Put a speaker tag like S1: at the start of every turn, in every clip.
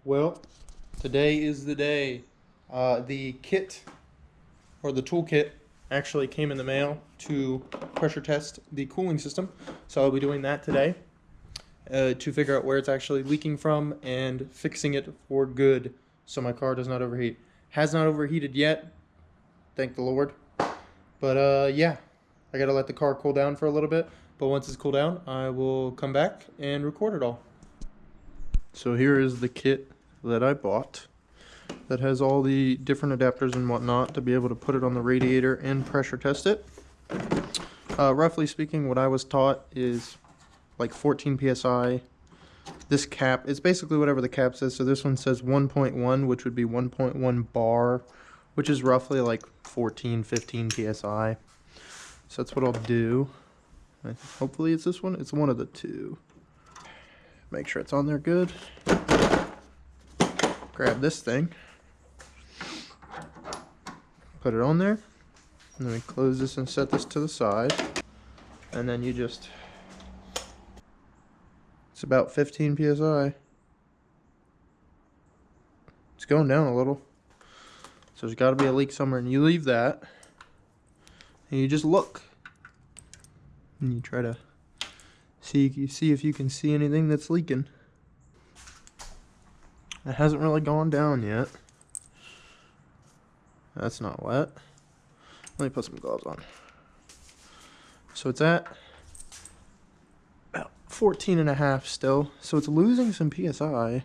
S1: Well, today is the day. The kit, or the toolkit, actually came in the mail to pressure test the cooling system. So I'll be doing that today to figure out where it's actually leaking from and fixing it for good so my car does not overheat. Has not overheated yet, thank the Lord. But yeah, I gotta let the car cool down for a little bit. But once it's cooled down, I will come back and record it all. So here is the kit that I bought that has all the different adapters and whatnot to be able to put it on the radiator and pressure test it. Roughly speaking, what I was taught is like 14 psi. This cap is basically whatever the cap says. So this one says 1.1, which would be 1.1 bar, which is roughly like 14, 15 psi. So that's what I'll do. Hopefully it's this one. It's one of the two. Make sure it's on there good. Grab this thing. Put it on there. And then we close this and set this to the side. And then you just... It's about 15 psi. It's going down a little. So there's got to be a leak somewhere. And you leave that. And you just look. And you try to see if you can see anything that's leaking. It hasn't really gone down yet. That's not wet. Let me put some gloves on. So it's at about 14.5 still. So it's losing some PSI,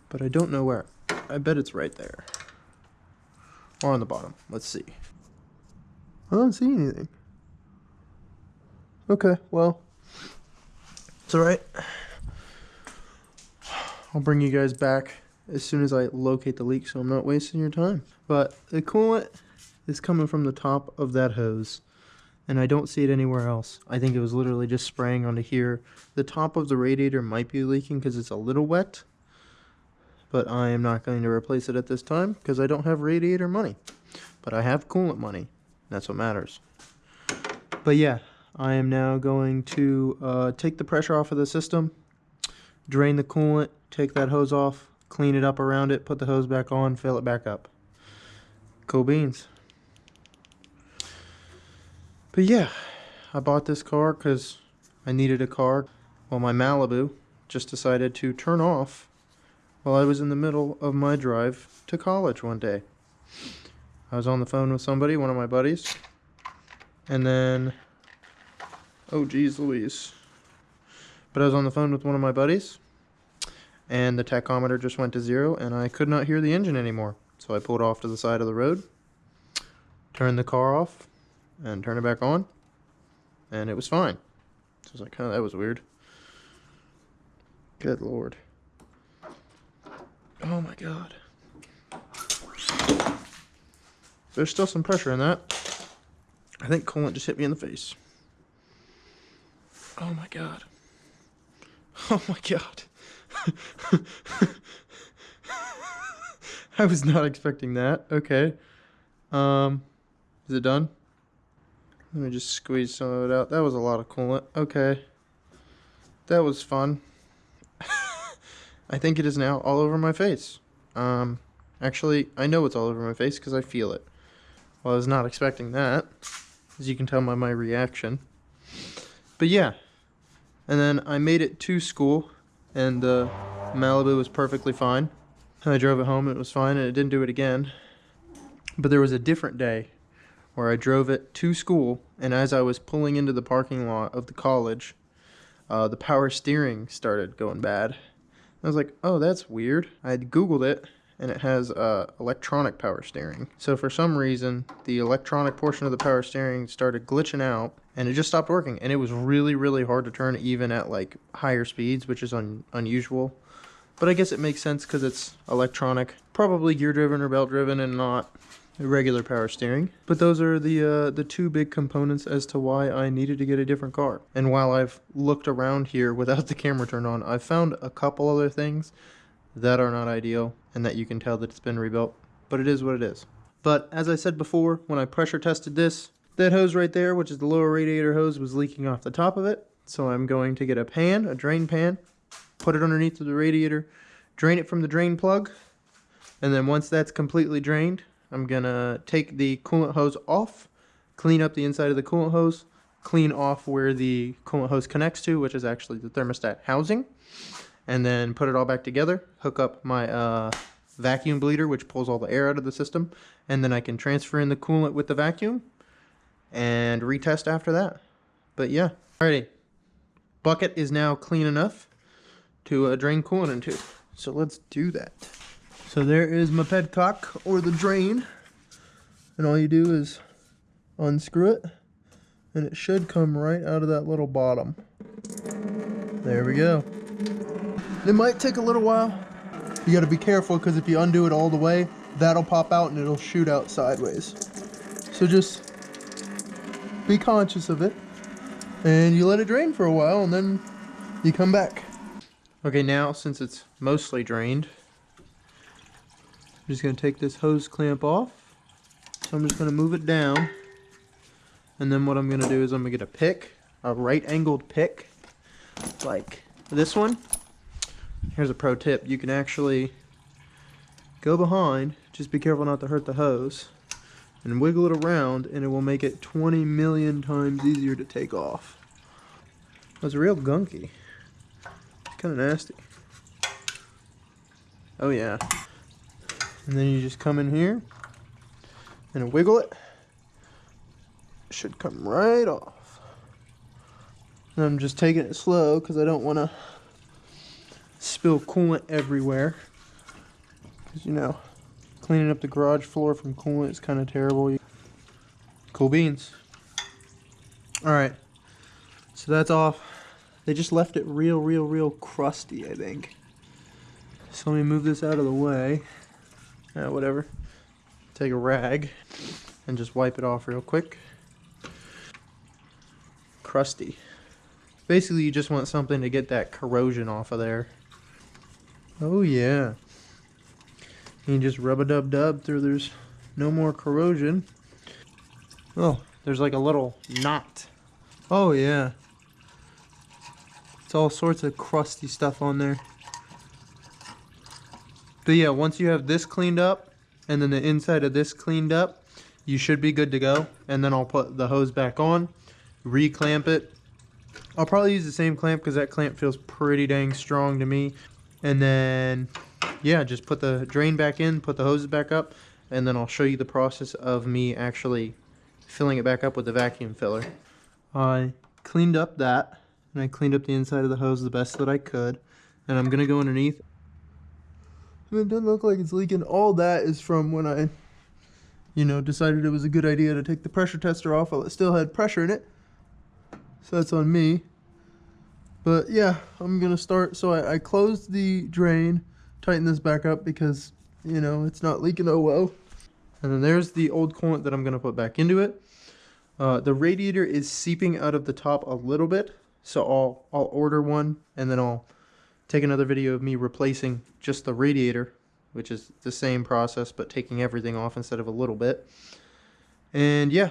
S1: but I don't know where. I bet it's right there. Or on the bottom. Let's see. I don't see anything. Okay, well, it's alright. I'll bring you guys back as soon as I locate the leak so I'm not wasting your time. But the coolant is coming from the top of that hose, and I don't see it anywhere else. I think it was literally just spraying onto here. The top of the radiator might be leaking because it's a little wet, but I am not going to replace it at this time because I don't have radiator money. But I have coolant money. That's what matters. But yeah, I am now going to take the pressure off of the system, drain the coolant, take that hose off, clean it up around it, put the hose back on, fill it back up. Cool beans. But yeah, I bought this car because I needed a car. Well, my Malibu just decided to turn off while I was in the middle of my drive to college one day. I was on the phone with somebody, one of my buddies, and then, oh geez Louise. But I was on the phone with one of my buddies, and the tachometer just went to 0, and I could not hear the engine anymore. So I pulled off to the side of the road, turned the car off, and turned it back on, and it was fine. So I was like, oh, that was weird. Good Lord. Oh my God. There's still some pressure in that. I think coolant just hit me in the face. Oh my God. Oh my God. I was not expecting that. Okay. Is it done? Let me just squeeze some of it out. That was a lot of coolant. Okay. That was fun. I think it is now all over my face. Actually, I know it's all over my face because I feel it. Well, I was not expecting that, as you can tell by my reaction. But yeah. And then I made it to school, and the Malibu was perfectly fine. I drove it home, and it was fine, and it didn't do it again. But there was a different day where I drove it to school, and as I was pulling into the parking lot of the college, the power steering started going bad. I was like, oh, that's weird. I had Googled it, and it has electronic power steering. So for some reason, the electronic portion of the power steering started glitching out, and it just stopped working. And it was really, really hard to turn even at like higher speeds, which is unusual. But I guess it makes sense because it's electronic, probably gear driven or belt driven, and not regular power steering. But those are the two big components as to why I needed to get a different car. And while I've looked around here without the camera turned on, I've found a couple other things that are not ideal and that you can tell that it's been rebuilt. But it is what it is. But as I said before, when I pressure tested this, that hose right there, which is the lower radiator hose, was leaking off the top of it. So I'm going to get a pan, a drain pan, put it underneath the radiator, drain it from the drain plug. And then once that's completely drained, I'm gonna take the coolant hose off, clean up the inside of the coolant hose, clean off where the coolant hose connects to, which is actually the thermostat housing, and then put it all back together, hook up my vacuum bleeder, which pulls all the air out of the system, and then I can transfer in the coolant with the vacuum and retest after that. But yeah, alrighty. Bucket is now clean enough to drain coolant into. So let's do that. So there is my petcock, or the drain, and all you do is unscrew it, and it should come right out of that little bottom. There we go. It might take a little while. You gotta be careful, because if you undo it all the way, that'll pop out and it'll shoot out sideways. So just be conscious of it, and you let it drain for a while, and then you come back. Okay, now since it's mostly drained, I'm just going to take this hose clamp off. So I'm just going to move it down. And then what I'm going to do is I'm going to get a pick, a right angled pick, like this one. Here's a pro tip. You can actually go behind, just be careful not to hurt the hose, and wiggle it around, and it will make it 20 million times easier to take off. It's real gunky. It's kind of nasty. Oh yeah. And then you just come in here and wiggle it. It should come right off. And I'm just taking it slow because I don't want to spill coolant everywhere. Because, you know, cleaning up the garage floor from coolant is kind of terrible. Cool beans. Alright. So that's off. They just left it real crusty, I think. So let me move this out of the way. Whatever. Take a rag and just wipe it off real quick. Crusty. Basically, you just want something to get that corrosion off of there. Oh yeah. You just rub-a-dub-dub through there's no more corrosion. Oh, there's like a little knot. Oh yeah. It's all sorts of crusty stuff on there. But yeah, once you have this cleaned up, and then the inside of this cleaned up, you should be good to go. And then I'll put the hose back on, re-clamp it. I'll probably use the same clamp because that clamp feels pretty dang strong to me. And then, yeah, just put the drain back in, put the hoses back up, and then I'll show you the process of me actually filling it back up with the vacuum filler. I cleaned up that, and I cleaned up the inside of the hose the best that I could. And I'm going to go underneath. It doesn't look like it's leaking. All that is from when I, decided it was a good idea to take the pressure tester off while it still had pressure in it. So that's on me. But yeah, I'm going to start. So I closed the drain, tightened this back up because, it's not leaking oh well. And then there's the old coolant that I'm going to put back into it. The radiator is seeping out of the top a little bit. So I'll order one, and then I'll take another video of me replacing just the radiator, which is the same process but taking everything off instead of a little bit. And yeah,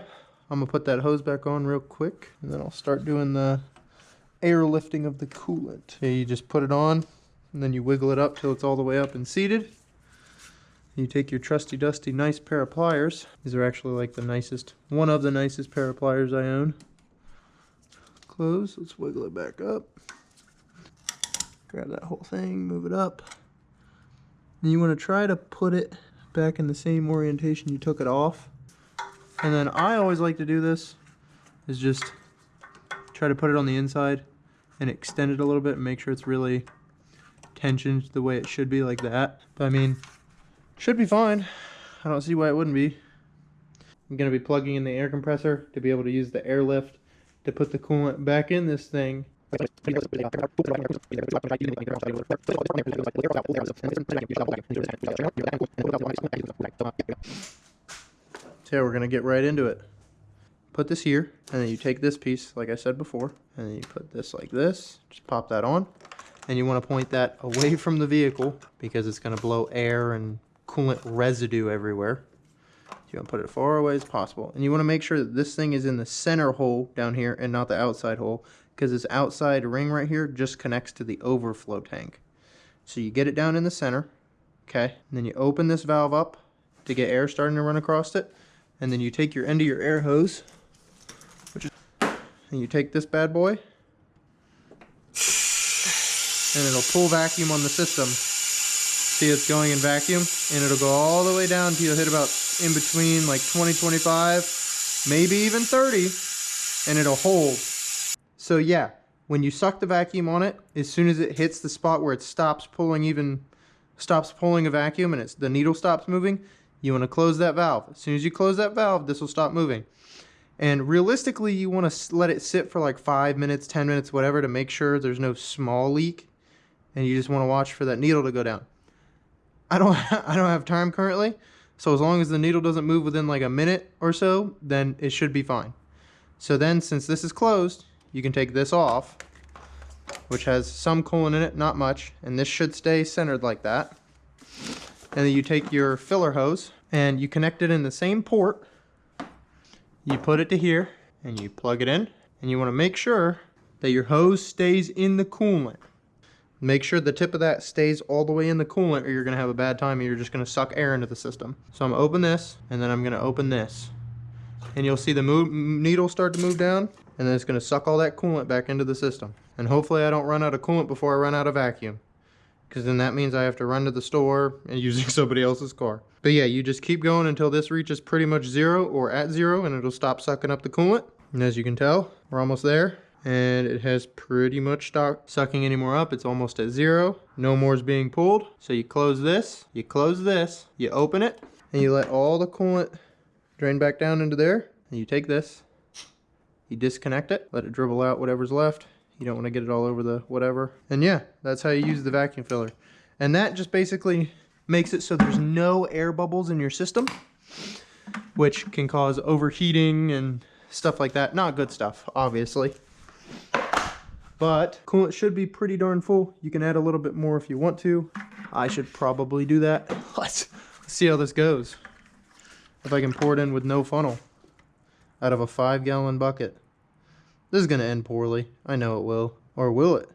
S1: I'm gonna put that hose back on real quick, and then I'll start doing the airlifting of the coolant. Okay, you just put it on, and then you wiggle it up till it's all the way up and seated. You take your trusty dusty nice pair of pliers. These are actually like one of the nicest pair of pliers I own. Close, let's wiggle it back up. Grab that whole thing, move it up. And you want to try to put it back in the same orientation you took it off. And then I always like to do this, is just try to put it on the inside and extend it a little bit and make sure it's really tensioned the way it should be, like that. But I mean, should be fine. I don't see why it wouldn't be. I'm going to be plugging in the air compressor to be able to use the airlift to put the coolant back in this thing. So we're gonna get right into it. Put this here, and then you take this piece, like I said before, and then you put this like this. Just pop that on, and you want to point that away from the vehicle because it's gonna blow air and coolant residue everywhere. You want to put it as far away as possible, and you want to make sure that this thing is in the center hole down here and not the outside hole, because this outside ring right here just connects to the overflow tank. So you get it down in the center, okay? And then you open this valve up to get air starting to run across it. And then you take your end of your air hose, and you take this bad boy, and it'll pull vacuum on the system. See, it's going in vacuum, and it'll go all the way down till you'll hit about in between like 20, 25, maybe even 30, and it'll hold. So yeah, when you suck the vacuum on it, as soon as it hits the spot where it stops pulling a vacuum and the needle stops moving, you want to close that valve. As soon as you close that valve, this will stop moving. And realistically, you want to let it sit for like 5 minutes, 10 minutes, whatever, to make sure there's no small leak. And you just want to watch for that needle to go down. I don't have time currently, so as long as the needle doesn't move within like a minute or so, then it should be fine. So then, since this is closed, you can take this off, which has some coolant in it, not much, and this should stay centered like that. And then you take your filler hose and you connect it in the same port. You put it to here and you plug it in, and you want to make sure that your hose stays in the coolant. Make sure the tip of that stays all the way in the coolant, or you're going to have a bad time and you're just going to suck air into the system. So I'm going to open this, and then I'm going to open this. And you'll see the needle start to move down, and then it's going to suck all that coolant back into the system. And hopefully I don't run out of coolant before I run out of vacuum, because then that means I have to run to the store and using somebody else's car. But yeah, you just keep going until this reaches pretty much zero or at zero, and it'll stop sucking up the coolant. And as you can tell, we're almost there. And it has pretty much stopped sucking any more up. It's almost at zero. No more is being pulled. So you close this, you open it, and you let all the coolant drain back down into there. And you take this, you disconnect it, let it dribble out whatever's left. You don't want to get it all over the whatever. And yeah, that's how you use the vacuum filler. And that just basically makes it so there's no air bubbles in your system, which can cause overheating and stuff like that. Not good stuff, obviously. But coolant should be pretty darn full. You can add a little bit more if you want to. I should probably do that. Let's see how this goes. If I can pour it in with no funnel out of a 5-gallon bucket. This is going to end poorly. I know it will. Or will it?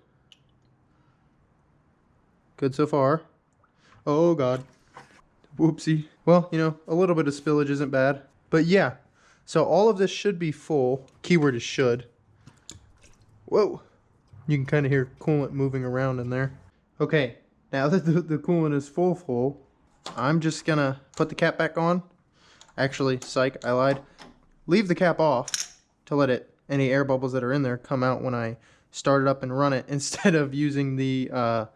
S1: Good so far. Oh God. Whoopsie. Well, you know, a little bit of spillage isn't bad. But yeah, so all of this should be full. Keyword is should. Whoa. You can kind of hear coolant moving around in there. Okay, now that the coolant is full, I'm just gonna put the cap back on. Actually, psych, I lied. Leave the cap off to let any air bubbles that are in there come out when I start it up and run it, instead of using the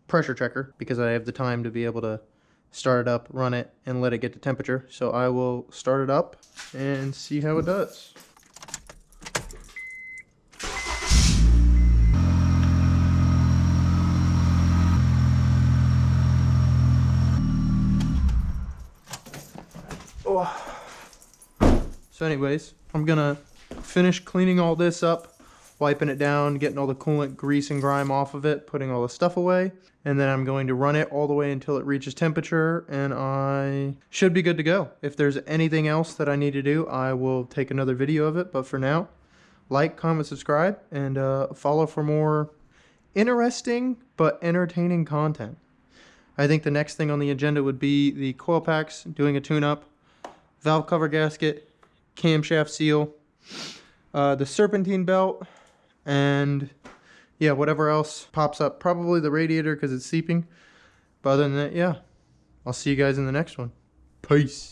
S1: pressure checker, because I have the time to be able to start it up, run it, and let it get to temperature. So I will start it up and see how it does. So anyways, I'm gonna finish cleaning all this up, wiping it down, getting all the coolant grease and grime off of it, putting all the stuff away, and then I'm going to run it all the way until it reaches temperature, and I should be good to go. If there's anything else that I need to do, I will take another video of it, but for now, like, comment, subscribe, and follow for more interesting but entertaining content. I think the next thing on the agenda would be the coil packs, doing a tune-up, valve cover gasket, camshaft seal, the serpentine belt, and yeah, whatever else pops up. Probably the radiator because it's seeping. But other than that, yeah, I'll see you guys in the next one. Peace.